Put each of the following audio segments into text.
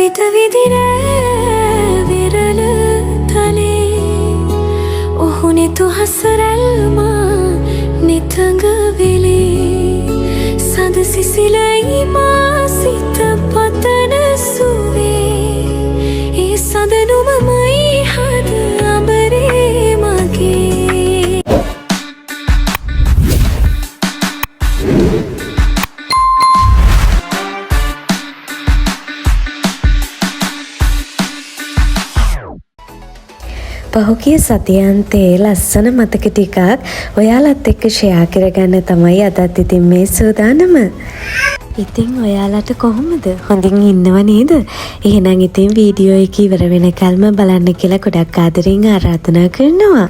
සිත විදින විරල තලේ ඔහු නෙතු හසරැල්ම නිතඟ වෙලේ සඳ සිසිලයි මා සිත පතන සුවේ ඒ සඳනුමමයි හද අඹරේ මගේ පහුගිය සතියන්තේ ලස්සන මතක ටිකක් ඔයාලත් එක්ක ෂෙයා කරගන්න තමයි අදත් ඉතින් මේ සූදානම. ඉතින් ඔයාලට කොහොමද? හොඳින් ඉන්නව නේද? එහෙනම් ඉතින් වීඩියෝ එක ඉවර වෙනකල්ම බලන්න කියලා ගොඩක් ආදරෙන් ආරාධනා කරනවා.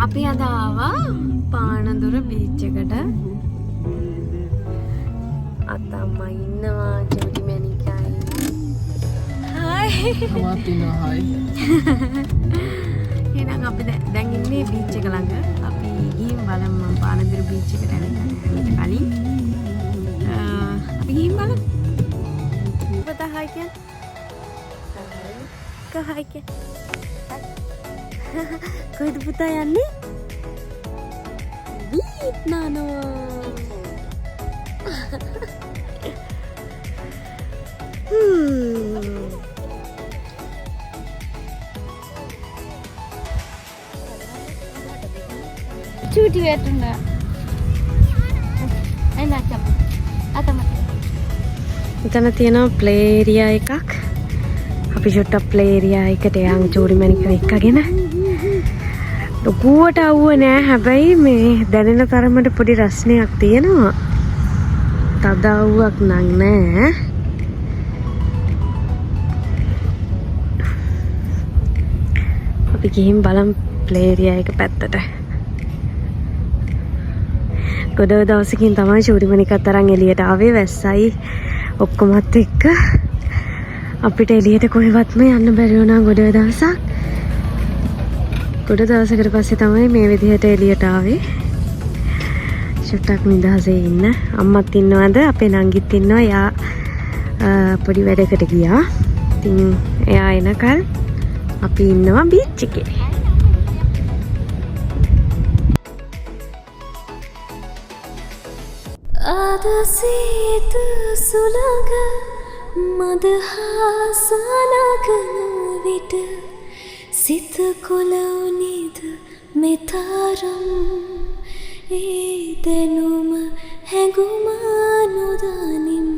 අපි අද ආවා පානදුර බීච් එකට. අතම්මා ඉන්නවා ජෝඩි මැනිකයි. හායි. අමාත් ඉන්නවා හායි. එහෙනම් අපි දැන් ඉන්නේ බීච් එක ළඟ. අපි ගිහින් බලමු පානදුර බීච් එකට යන්න කලින්. අපි ගිහින් බලමු. පුතා හායි කියන්න. හායි කියන්න. කොහෙද පුතා යන්නේ? වියට්නාම්. චූටි වැටුණා. එන්නකම්. අතම. එතන තියෙනවා ප්ලේ ඒරියා එකක්. අපි චුට්ටක් ප්ලේ ඒරියා එකට යන් ජෝඩි මැනික එක්කගෙන. ලොකුවට අවුව නෑ, හැබැයි මේ දැනෙන තරමට පොඩි රස්නයක් තියෙනවා. තද අවුවක් නම් නෑ. අපි ගිහින් බලමු ප්ලේ ඒරියා එක පැත්තට. ගොඩ දවසකින් තමයි චූරිමනිකත් අරන් එළියට ආවේ වැස්සයි ඔක්කොමත් එක්ක. අපිට එළියට කොහෙවත්ම යන්න බැරි වුණා ගොඩ දවසක්. ගොඩ දවසකට පස්සේ තමයි මේ විදිහට එළියට ආවේ. චුට්ටක් නිදහසේ ඉන්න. අම්මත් ඉන්නවද? අපේ නංගිත් ඉන්නවා. එයා පොඩි වැඩකට ගියා. ඉතින් එයා එනකල් අපි ඉන්නවා බීච් එකේ. අද සීත සුළඟ මදහසනගන විට සිත කොළවුනිද මෙතරම් ඒ දැනුම හැඟුම නොදනිම්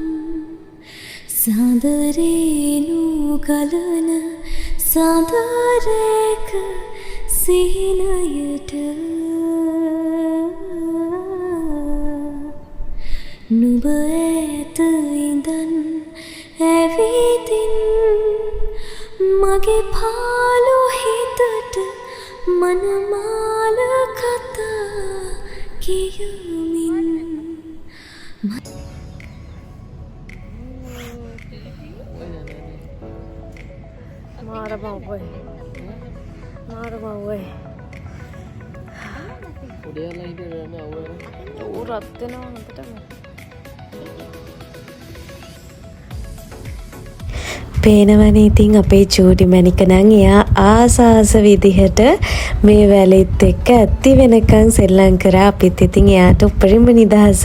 සඳරේනු ගලන සඳරේක සිහිනයට නුඹ ඇත ඉඳන් ඇවිදින් මගේ පාළු හිතට මනමාල කතා කියමින් මාරමව්වේ පොඩියලා හිටියම අවුව රත් වෙනවා හොඳටම. පේනවනේ ඉතින් අපේ ජෝඩි මැනික නම් එයා ආස විදිහට මේ වැලෙත් එක්ක ඇත්ති වෙනකන් සෙල්ලම් කරා. අපිත් ඉතින් එයාට උපරිම නිදහස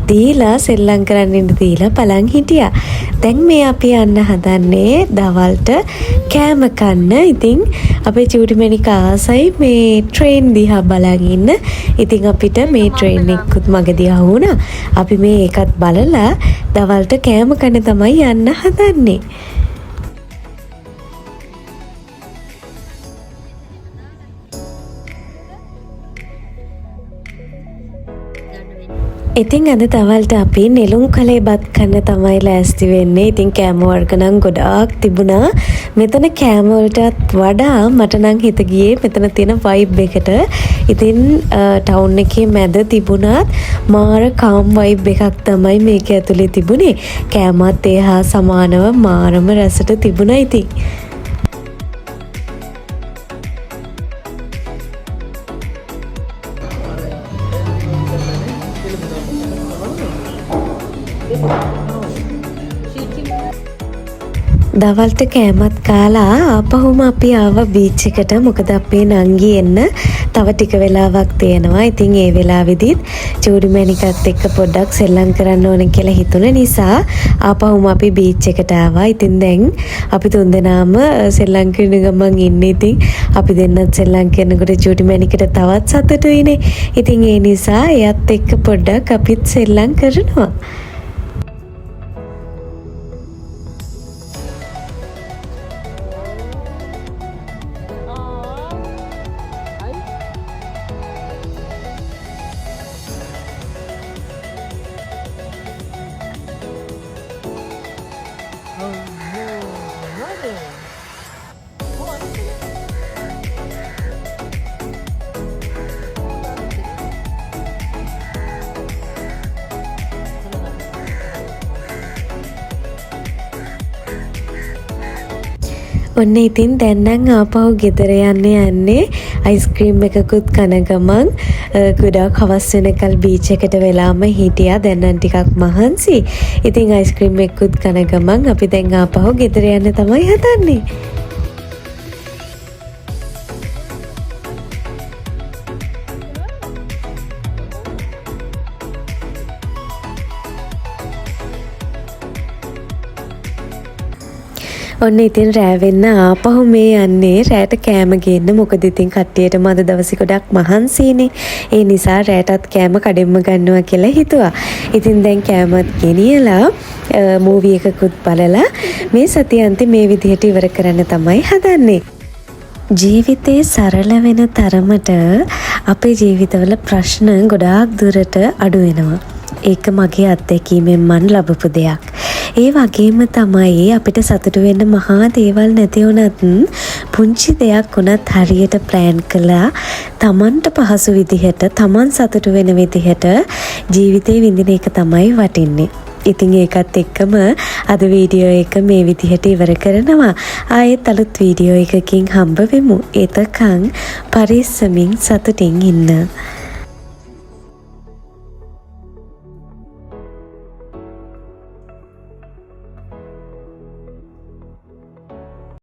දීලා සෙල්ලම් කරන්න ඉන්න දීලා බලන් හිටියා. දැන් මේ අපි යන්න හදන්නේ දවල්ට කෑම කන්න. ඉතින් අපේ ජෝඩි මැනික ආසයි මේ ට්‍රේන් දිහා බලන් ඉන්න. ඉතින් අපිට මේ ට්‍රේන් එකකුත් මගදී ආවුණා. අපි මේ එකත් බලලා දවල්ට කෑම කන්න තමයි යන්න හදන්නේ. ඉතින් අද දවල්ට අපි නෙළුම් කලේ බත් කන්න තමයි ලෑස්ති වෙන්නේ. ඉතින් කෑම වර්ග නම් ගොඩාක් තිබුණා. මෙතන කෑම වලටත් වඩා මට නම් හිත ගියේ මෙතන තියෙන වයිබ් එකට. ඉතින් ටවුන් එකේ මැද තිබුණත් මාර කාම් වයිබ් එකක් තමයි මේක ඇතුලේ තිබුණේ. කෑමත් ඒ හා සමානව මාරම රසට තිබුණා ඉතින්. දවල්ට කෑමත් කාලා ආපහුම අපි ආවා බීච් එකට. මොකද අපේ නංගි එන්න තව ටික වෙලාවක් තියෙනවා. ඉතින් ඒ වෙලාවෙදිත් චූඩි මැණිකත් එක්ක පොඩ්ඩක් සෙල්ලම් කරන්න ඕන කියලා හිතුන නිසා ආපහුම අපි බීච් එකට ආවා. ඉතින් දැන් අපි තුන්දෙනාම සෙල්ලම් කරන ගමන් ඉන්නේ. ඉතින් අපි දෙන්නත් සෙල්ලම් කරනකොට චූඩි මැණිකට තවත් සතුටුයිනේ. ඉතින් ඒ නිසා එයත් එක්ක පොඩ්ඩක් අපිත් සෙල්ලම් කරනවා. ඔන්න ඉතින් දැන් නම් ආපහු ගෙදර යන්නේ අයිස්ක්‍රීම් එකකුත් කන ගමන් ගොඩාක් හවස් වෙනකල් බීච් එකට වෙලාම හිටියා. දැන් නම් ටිකක් මහන්සි. ඉතින් අයිස්ක්‍රීම් එකකුත් කන ගමන් අපි දැන් ආපහු ගෙදර යන්න තමයි හදන්නේ. ඔන්න ඉතින් රෑ වෙන්න ආපහු මේ යන්නේ රෑට කෑම ගේන්න. මොකද ඉතින් කට්ටියටම අද දවසේ ගොඩක් මහන්සිනේ. ඒ නිසා රෑටත් කෑම කඩෙම්ම ගන්නවා කියලා හිතුවා. ඉතින් දැන් කෑමත් ගෙනියලා මූවි එකකුත් බලලා මේ සතියන්ති මේ විදිහට ඉවර කරන්න තමයි හදන්නේ. ජීවිතේ සරල වෙන තරමට අපේ ජීවිතවල ප්‍රශ්න ගොඩාක් දුරට අඩු වෙනවා. ඒක මගේ අත්දැකීමෙන් මන් ලබපු දෙයක්. ඒ වගේම තමයි අපිට සතුටු වෙන්න මහා දේවල් නැති වුණත් පුංචි දෙයක් වුණත් හරියට ප්ලෑන් කළා තමන්ට පහසු විදිහට තමන් සතුටු වෙන විදිහට ජීවිතේ විඳින එක තමයි වටින්නේ. ඉතින් ඒකත් එක්කම අද වීඩියෝ එක මේ විදිහට ඉවර කරනවා. ආයෙත් අලුත් වීඩියෝ එකකින් හම්බ වෙමු. එතකන් පරිස්සමින් සතුටින් ඉන්න.